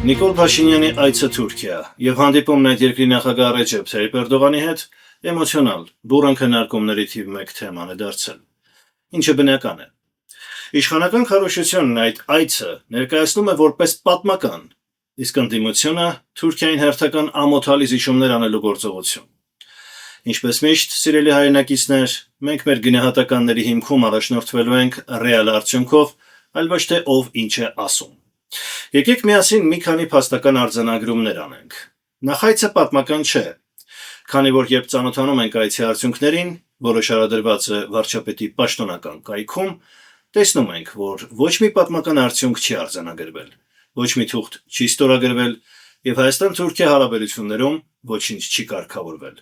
Նիկոլ Փաշինյանի այցը Թուրքիա եւ հանդիպումն այդ երկրի նախագահ Ռեջեփ Թայիփ Էրդողանի հետ էմոցիոնալ, բուրըն քննարկումների թիվ 1 թեման է դարձել, ինչը բնական է։ Իշխանական քարոզչությունն այդ այցը ներկայացնում է որպես պատմական, իսկ ընդդիմությունը Թուրքիային հերթական ամոթալի զիջումներ անելու գործողություն։ Ինչպես միշտ, սիրելի հայրենակիցներ, մենք մեր գնահատականների հիմքում առաջնորդվելու ենք ռեալ արդյունքով, այլ ոչ թե ով ինչ է ասում։ Եկեք միասին մի քանի փաստական արձանագրումներ անենք։ Նախ այցը պատմական չէ, քանի որ երբ ծանոթանում ենք այցի արդյունքներին, որը շարադրված է վարչապետի պաշտոնական կայքում, տեսնում ենք, որ ոչ մի պատմական արդյունք չի արձանագրվել, ոչ մի թուղթ չի ստորագրվել եւ Հայաստան-Թուրքիա հարաբերություններում ոչինչ չի կարգավորվել։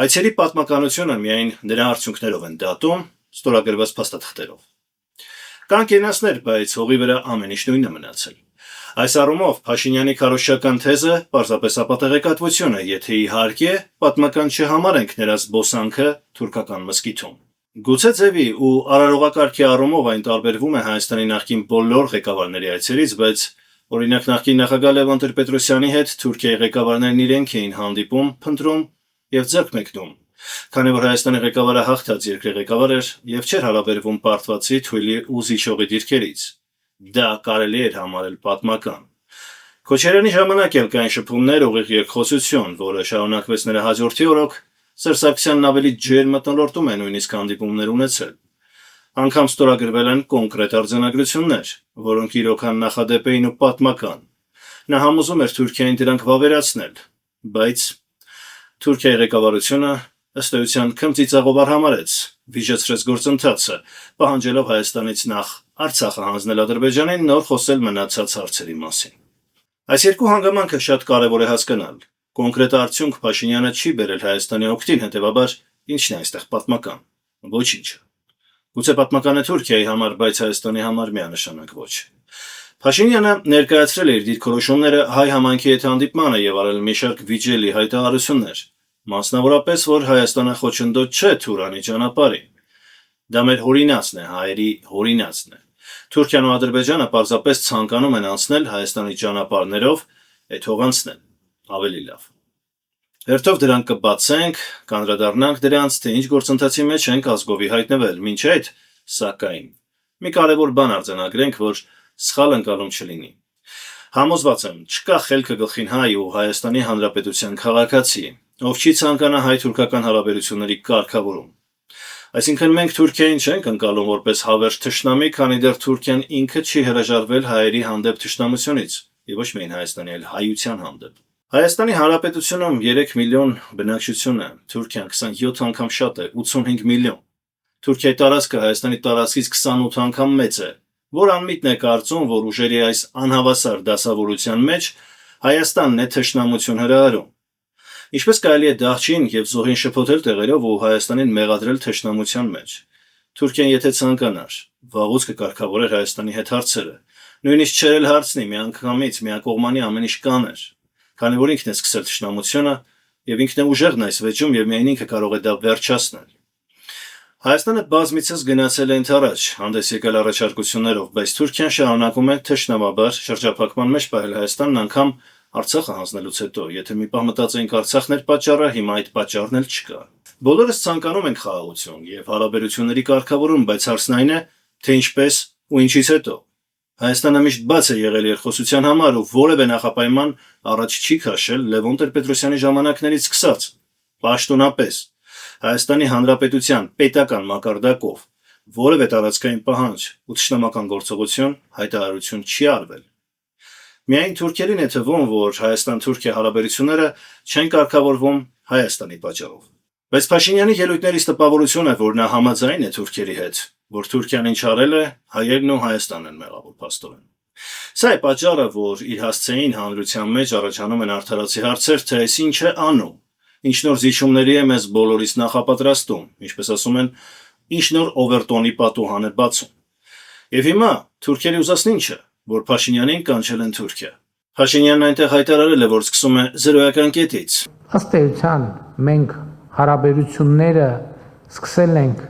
Այցերի պատմականությունը միայն նրա արդյունքներով են դատում, ստորագրված փաստաթղթերով։ Կան կենացներ, բայց հողի վրա ամեն ինչ նույնն է մնացել։ Այս առումով Փաշինյանի քարոզչական թեզը պարզապես ապատեղեկատվություն է, եթե իհարկե պատմական չհամարենք նրա զբոսանքը թուրքական մզկիթում։ Գուցե ձևի ու արարողակարգի առումով այն տարբերվում է Հայաստանի նախկին բոլոր ղեկավարների այցերից, բայց օրինակ նախկին նախագահ Լևոն Տեր-Պետրոսյանի հետ Թուրքիայի ղեկավարներն իրենք էին հանդիպում, փնտրում եւ ձեռք մեկնում, քանի որ Հայաստանի ղեկավարը հաղթած երկրի ղեկավար էր եւ չէր հարաբերվում պարտվածի, թույլի ու զիջողի դիրքերից։ Դա կարելի էր համարել պատմական։ Քոչարյանի ժամանակ էլ կային շփումներ, ուղիղ երկխոսություն, որը շարունակվեց նրա հաջորդի օրոք, Սերժ Սարգսյանն ավելի ջերմ մթնոլորտում է նույնիսկ հանդիպումներ ունեցել։ Անգամ ստորագրվել են կոնկրետ արձանագրություններ, որոնք իրոք աննախադեպ էին ու պատմական։ Նա համոզում էր Թուրքիային դրանք վավերացնել, բայց Թուրքիայի ղեկավարությունը ըստ էության քմծիծաղով արհամարհեց, վիճեցրեց գործընթացը, պահանջելով Հայաստանից նախ Արցախը հանձնել Ադրբեջանին, նոր խոսել մնացած հարցերի մասին։ Այս երկու հանգամանքը շատ կարևոր է հասկանալ։ Կոնկրետ արդյունք Փաշինյանը չի բերել Հայաստանի օգտին, հետևաբար ինչն է այստեղ պատմական։ Ոչինչ։ Գուցե պատմական է Թուրքիայի համար, բայց Հայաստանի համար միանշանակ ոչ։ Փաշինյանը ներկայացրել է իր դիրքորոշումները հայ համայնքի հետ հանդիպմանը եւ արել մի շարք վիճելի հայտարարություններ, մասնավորապես, որ Հայաստանը խոչընդոտ չէ Թուրանի ճանապարհին։ Դա մեր հորինածն է, հայերի հորինածն է։ Թուրքիան ու Ադրբեջանը պարզապես ցանկանում են անցնել Հայաստանի ճանապարհներով, այդ հողանցնեն, ավելի լավ։ Հերթով դրանք կբացենք, կանդրադառնանք դրանց, թե ինչ գործընթացի մեջ ենք ազգովի հայտնվել, մինչ այդ, սակայն, մի կարևոր բան արձանագրենք, որ սխալ ընկալում չլինի։ Համոզված եմ, չկա խելքը գլխին հայ ու Հայաստանի Հանրապետության քաղաքացի, ով չի ցանկանա հայ-թուրքական հարաբերությունների կարգավորում։ Այսինքն մենք Թուրքիային չենք ընկալում որպես հավերժ թշնամի, քանի դեռ Թուրքիան ինքը չի հրաժարվել հայերի հանդեպ թշնամությունից, եւ ոչ միայն Հայաստանի, այլ հայության հանդեպ։ Հայաստանի Հանրապետությունում 3 միլիոն բնակչություն է, Թուրքիան 27 անգամ շատ է, 85 միլիոն։ Թուրքիայի տարածքը Հայաստանի տարածքից 28 անգամ մեծ է, որ անմիտն է կարծում, որ ուժերի այս անհավասար դասավորության մեջ Հայաստանն է թշնամություն հրահրում։ Ինչպես կարելի է դահչին եւ զոհին շփոթել տեղերով ու Հայաստանին մեղադրել թշնամության մեջ։ Թուրքիան եթե ցանկանար, վաղուց կկարգավորեր Հայաստանի հետ հարցերը, նույնիսկ չերել հարցնի միանգամից միակողմանի ամեն ինչ կաներ, քանի որ ինքն է սկսել թշնամությունը եւ ինքն է ուժեղն այս վեճում եւ միայն ինքը կարող է դա վերջացնել։ Հայաստանը բազմիցս գնացել է ընդառաջ, հանդես եկել առաջարկություններով, բայց Թուրքիան շարունակում է թշնամաբար շրջափակման մեջ պահել Հայաստանն անգամ Արցախը հանձնելուց հետո, եթե մի պահ մտածեինք Արցախն էր պատճառը, հիմա այդ պատճառն էլ չկա։ Բոլորս ցանկանում ենք խաղաղություն եւ հարաբերությունների կարգավորում, բայց հարցն այն է, թե ինչպես ու ինչից հետո։ Հայաստանը միշտ բաց է եղել երկխոսության համար ու որևէ նախապայման առաջ չի քաշել Լևոն Տեր-Պետրոսյանի ժամանակներից սկսած։ Պաշտոնապես Հայաստանի Հանրապետության պետական մակարդակով որևէ տարածքային պահանջ ու թշնամական գործողություն հայտարարություն չի արվել։ Միայն թուրքերին է թվում, որ Հայաստան-Թուրքիա հարաբերությունները չեն կարգավորվում Հայաստանի պատճառով։ Բայց Փաշինյանի ելույթներից տպավորություն է, որ նա համաձայն է թուրքերի հետ, որ Թուրքիան ինչ արել է, հայերն ու Հայաստանն են մեղավոր փաստորեն։ Սա է պատճառը, որ իր հասցեին հանրության մեջ առաջանում են արդարացի հարցեր, թե այս ինչ է անում, ինչ նոր զիջումների է մեզ բոլորից նախապատրաստում, ինչպես ասում են, ինչ նոր օվերտոնի պատուհան է բացում։ Եվ հիմա թուրքերի ուզածն ինչ է, որ Փաշինյանին կանչել են Թուրքիա։ Փաշինյանն այնտեղ հայտարարել է, որ սկսում է զրոյական կետից։ Ըստ էության մենք հարաբերությունները սկսել ենք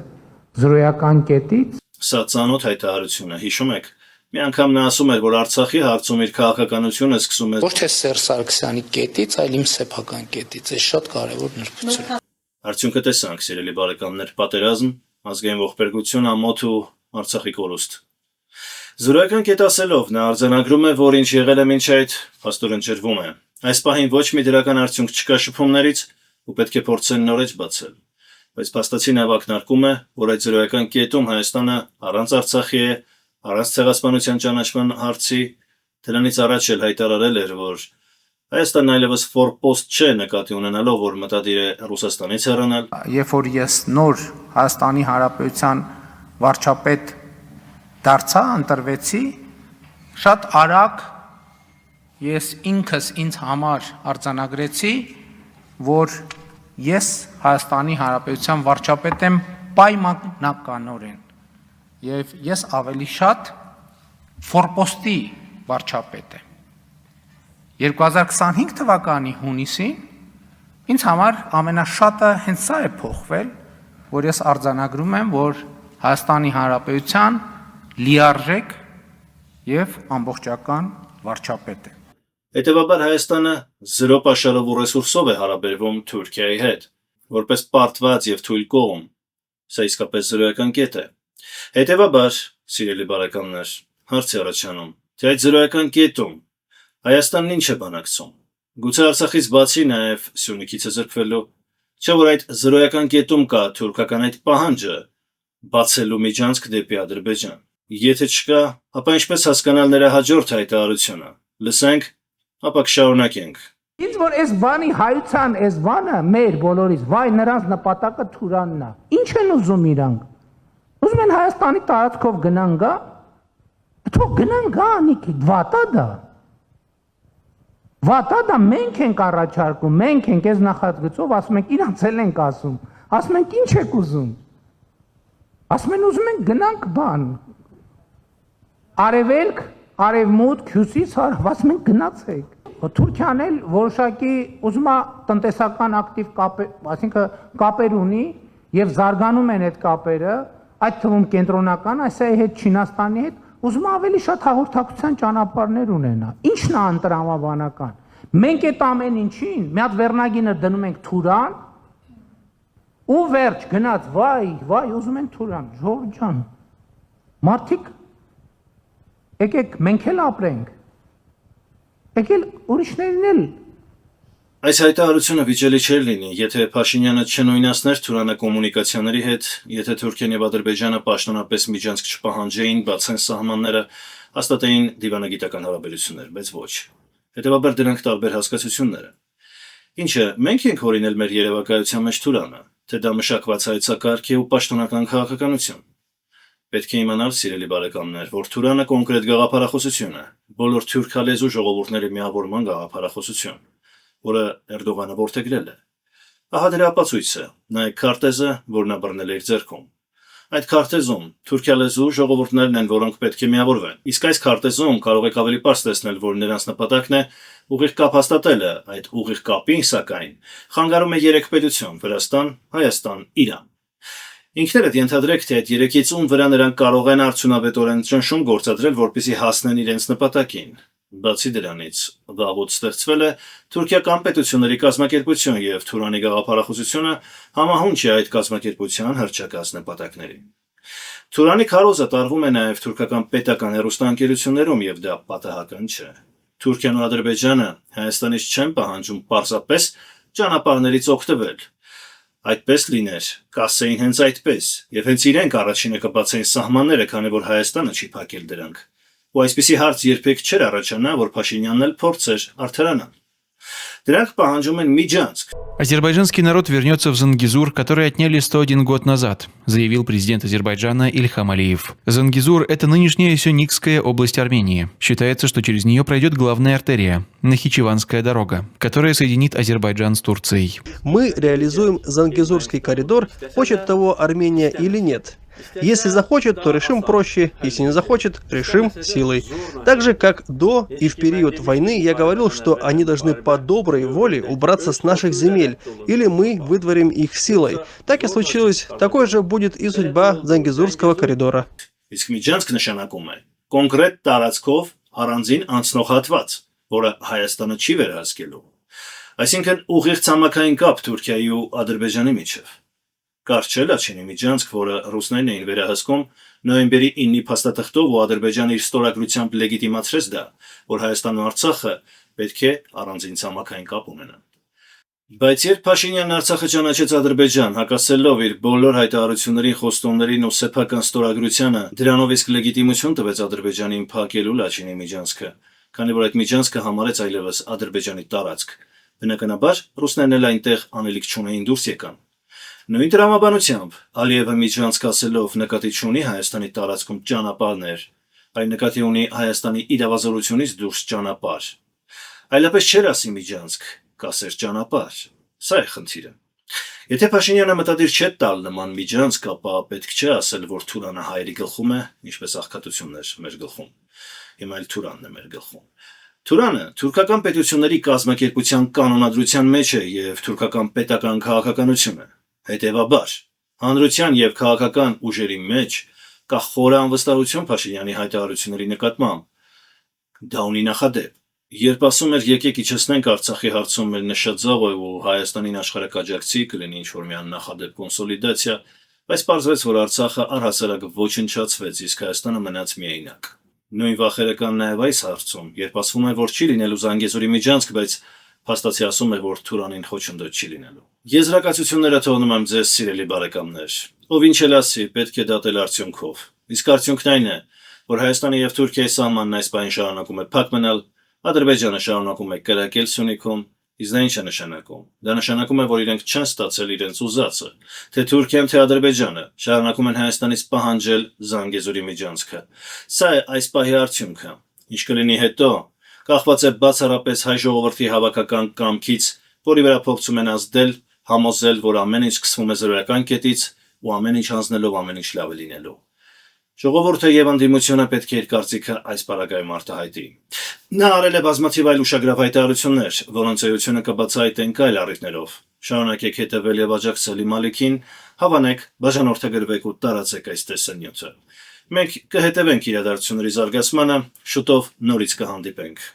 զրոյական կետից։ Սա ծանոթ հայտարարություն է, հիշում եք, Մի անգամ նա ասում էր, որ Արցախի հարցում իր քաղաքականությունը սկսում է Ոչ թե Սերժ Սարգսյանի կետից, այլ իմ սեփական կետից, այս շատ կարևոր նրբություն։ Արդյունքը տեսանք, սիրելի բարեկամներ, պատերազմ, ազգային ողբերգություն, ամոթ ու Արցախի կորուստ։ Զորական կետ ասելով նա արձանագրում է, որ ինչ եղել է մինչ այդ փաստորեն ջրվում է։ Այս պահին ոչ մի դրական արդյունք չկա շփումներից ու պետք է փորձեն նորից բացել։ Բայց փաստացի նավակնարկում է, որ այդ զորական կետում Հայաստանը առանց Արցախի է, առանց ցեղասպանության ճանաչման հարցի, դրանից առաջ էլ հայտարարել էր, որ Հայաստանն այլևս ֆորպոստ չէ նկատի ունենալով, որ մտադիր է Ռուսաստանից հեռանալ։ Երբ որ ես նոր Հայաստանի Հանրապետության վարչապետ դարձա, ընտրվեցի, շատ արագ ես ինքս ինձ համար արձանագրեցի, որ ես Հայաստանի Հանրապետության վարչապետ եմ պայմանականորեն եւ ես ավելի շատ ֆորպոստի վարչապետ եմ։ 2025 թվականի հունիսին ինձ համար ամենաշատը հենց սա է փոխվել, որ ես արձանագրում եմ, որ Հայաստանի Հանրապետության լիարժեք եւ ամբողջական վարչապետ է։ Հետևաբար Հայաստանը զրո պաշարով ու ռեսուրսով է հարաբերվում Թուրքիայի հետ, որպես պարտված եւ թույլ կողմ։ Սա իսկապես զրոյական կետ է։ Հետևաբար, սիրելի բարեկամներ, հարց է առաջանում, թե այդ զրոյական կետում Հայաստանն ինչ է բանակցում։ Գուցե Արցախից բացի նաեւ Սյունիքից է զրկվելու, չէ՞ որ այդ զրոյական կետում կա թուրքական այդ պահանջը բացելու միջանցք դեպի Ադրբեջան։ Եթե չկա, ապա ինչպես հասկանալ նրա հաջորդ հայտարարությունը։ Լսենք, ապա կշարունակենք։ Ինձ որ այս բանի հայության այս բանը մեր բոլորիս, վայ նրանց նպատակը Թուրանն է։ Ինչ են ուզում իրանք։ Ուզում են Հայաստանի տարածքով գնան գա։ Թող գնան գա, նիքի, վատա դա։ Վատա դա մենք ենք առաջարկում, մենք ենք այս նախագծով, ասում ենք իրանց էլ ենք ասում։ Ասում ենք ինչ եք ուզում։ Ասում են ուզում ենք գնանք բան։ Արևելք, արևմուտք, հյուսիս, ասում ենք գնացեք։ Թուրքիան էլ որոշակի ուզում է տնտեսական ակտիվ կապեր, այսինքն կապեր ունի եւ զարգանում են այդ կապերը, այդ թվում կենտրոնական Ասիայի հետ, Չինաստանի հետ, ուզում է ավելի շատ հաղորդակցության ճանապարհներ ունենա։ Ինչն է անտրամաբանական։ Մենք այդ ամեն ինչին մի հատ վերնագինը դնում ենք Թուրան, ու վերջ գնաց, վայ, ուզում են Թուրան, ժողովուրդ ջան։ Մարդիկ եկեք մենք էլ ապրենք։ Եկել ուրիշներն էլ։ Այս հայտարարությունը վիճելի չէր լինի, եթե Փաշինյանը չնույնացներ Թուրանը կոմունիկացիաների հետ, եթե Թուրքիան եւ Ադրբեջանը պաշտոնապես միջանցք չպահանջեին, բացեն սահմանները, հաստատեին դիվանագիտական հարաբերություններ, բայց ոչ։ Հետևաբար դրանք տարբեր հասկացություններ են։ Ինչը մենք ենք հորինել մեր երևակայության մեջ Թուրանը, թե դա մշակված հայեցակարգ է ու պաշտոնական քաղաքականություն։ Պետք է իմանալ, սիրելի բարեկամներ, որ Թուրանը կոնկրետ գաղափարախոսություն է, բոլոր թուրքալեզու ժողովուրդների միավորման գաղափարախոսություն, որը Էրդողանը որդեգրել է։ Ահա դրա ապացույցը, նայեք քարտեզը, որն նա բռնել է իր ձեռքում։ Այդ քարտեզում թուրքալեզու ժողովուրդներն են, որոնք պետք է միավորվեն։ Իսկ այս քարտեզում կարող եք ավելի պարզ տեսնել, որ նրանց նպատակն է ուղիղ կապ հաստատելը, այդ ուղիղ կապին, սակայն, խանգարում է 3 պետություն՝ Վրաստան, Հայաստան, Իրան։ Ինքներդ ենթադրեք, թե այդ 3-ից ում վրա նրանք կարող են արդյունավետորեն ճնշում գործադրել, որպեսզի հասնեն իրենց նպատակին։ Բացի դրանից, վաղուց ստեղծվել է թուրքիական պետությունների կազմակերպություն եւ Թուրանի գաղափարախոսությունը համահունչ է այդ կազմակերպության հռչակած նպատակներին։ Թուրանի քարոզը տարվում է նաեւ թուրքական պետական հեռուստաընկերություններում եւ դա պատահական չէ։ Թուրքիան ու Ադրբեջանը Հայաստանից չեն պահանջում պարզապես ճանապարհներից օգտվել։ Այդպես լիներ, կասեին հենց այդպես, եւ հենց իրենք առաջինը կբացեին սահմանները, քանի որ Հայաստանը չի փակել дրանք։ Ու այսպիսի հարց երբեք չէր առաջանա, որ Փաշինյանն էլ փորձեր արդարանալ։ Դրանք պահանջում են միջանցք։ Азербайджанский народ вернется в Зангезур, который отняли 101 год назад, заявил президент Азербайджана Ильхам Алиев. Зангезур – это нынешняя Сюникская область Армении. Считается, что через нее пройдет главная артерия – Нахичеванская дорога, которая соединит Азербайджан с Турцией. Мы реализуем Зангезурский коридор, хочет того Армения или нет. Если захочет, то решим проще, если не захочет, решим силой. Так же, как до и в период войны я говорил, что они должны по доброй воле убраться с наших земель, или мы выдворим их силой. Так и случилось, такой же будет и судьба Зангезурского коридора. Իսկ միջանցք նշանակում է կոնկրետ տարածքով առանձին անցնող հատված, որը Հայաստանը չի վերահսկելու։ Այսինքն ուղիղ ցամաքային կապ Թուրքիայի ու Ադրբեջանի միջև։ Կար չէ Լաչինի միջանցք, որը ռուսներն էին վերահսկում նոյեմբերի 9-ի փաստաթղթով ու Ադրբեջանը իր ստորագրությամբ լեգիտիմացրեց դա, որ Հայաստանն ու Արցախը պետք է առանձին ցամաքային կապ ունենան։ Բայց երբ Փաշինյանն Արցախը ճանաչեց Ադրբեջան, հակասելով իր բոլոր հայտարարություններին, խոստումներին ու սեփական ստորագրությանը, դրանով իսկ լեգիտիմություն տվեց Ադրբեջանին փակելու Լաչինի միջանցքը, քանի որ այդ միջանցքը համարեց այլևս Ադրբեջանի տարածք։ Բնականաբար ռուսներն էլ այնտեղ անելիք չունեին, դուրս եկան։ Նույն տրամաբանությամբ Ալիևը միջանցք ասելով նկատի չունի Հայաստանի տարածքում ճանապարհներ, այլ նկատի ունի Հայաստանի իրավազորությունից դուրս ճանապարհ։ Այլապես չէր ասի միջանցք, կասեր ճանապարհ։ Սա է խնդիրը։ Եթե Փաշինյանը մտադիր չէ տալ նման միջանցք, ապա պետք չէ ասել, որ Թուրանը հայերի գլխում է, ինչպես աղքատությունն էր մեր գլխում։ Հիմա էլ Թուրանն է մեր գլխում։ Թուրանը թուրքական պետությունների կազմակերպության կանոնադրության մեջ է եւ թուրքական պետական քաղաքականությունը։ Հետևաբար, հանրության եւ քաղաքական ուժերի մեջ կա խորը անվստահություն Փաշինյանի հայտարարությունների նկատմամբ։ Դա ունի նախադեպ։ Երբ ասում էր եկեք իջեցնենք Արցախի հարցում մեր նշած ձողը ու Հայաստանին աշխարհակաջակցի, կլինի ինչ-որ մի աննախադեպ կոնսոլիդացիա, բայց պարզվեց, որ Արցախը առհասարակ ոչնչացվեց, իսկ Հայաստանը մնաց միայնակ։ Նույն վախերը կան նաև այս հարցում, երբ ասվում է, որ չի լինելու Զանգեզուրի միջանցք, բայց փաստացի ասում է, որ Թուրանին խոչընդոտ չի լինելու։ Եզրակացությունները թողնում եմ ձեզ, սիրելի բարեկամներ։ Ով ինչ էլ ասի, պետք է դատել արդյունքով։ Իսկ արդյունքն այն է, որ Հայաստանի եւ Թուրքիայի սահմանն այս պահին շարունակում է փակ մնալ, Ադրբեջանը շարունակում է կրակել Սյունիքում, իսկ դա ինչ է նշանակում։ Դա նշանակում է, որ իրենք չեն ստացել իրենց ուզածը, թե Թուրքիան, թե Ադրբեջանը շարունակում են Հայաստանից պահանջել Զանգեզուրի միջանցքը։ Սա է այս պահի արդյունքը։ Ինչ կլինի հետո, կախված է բացառապես հայ ժողովրդի հավաքական կամքից, որի վրա փորձում են ազդել, համոզել, որ ամեն ինչ սկսվում է զրոյական կետից ու ամեն ինչ հանձնելով ամեն ինչ լավ է լինելու։ Ժողովուրդը եւ ընդդիմությունը պետք է իր կարծիքը այս պարագայում արտահայտի։ Նա արել է բազմաթիվ այլ ուշագրավ հայտարարություններ, որոնց էությունը կբացահայտենք այլ առիթներով։ Շարունակեք հետևել եւ աջակցել Մալիքին, հավանեք, բաժանորդագրվեք ու տարածեք այս տեսանյութը։ Մենք կհետևենք իրադարձությունների զարգացմանը, շուտով նորից կհանդիպենք։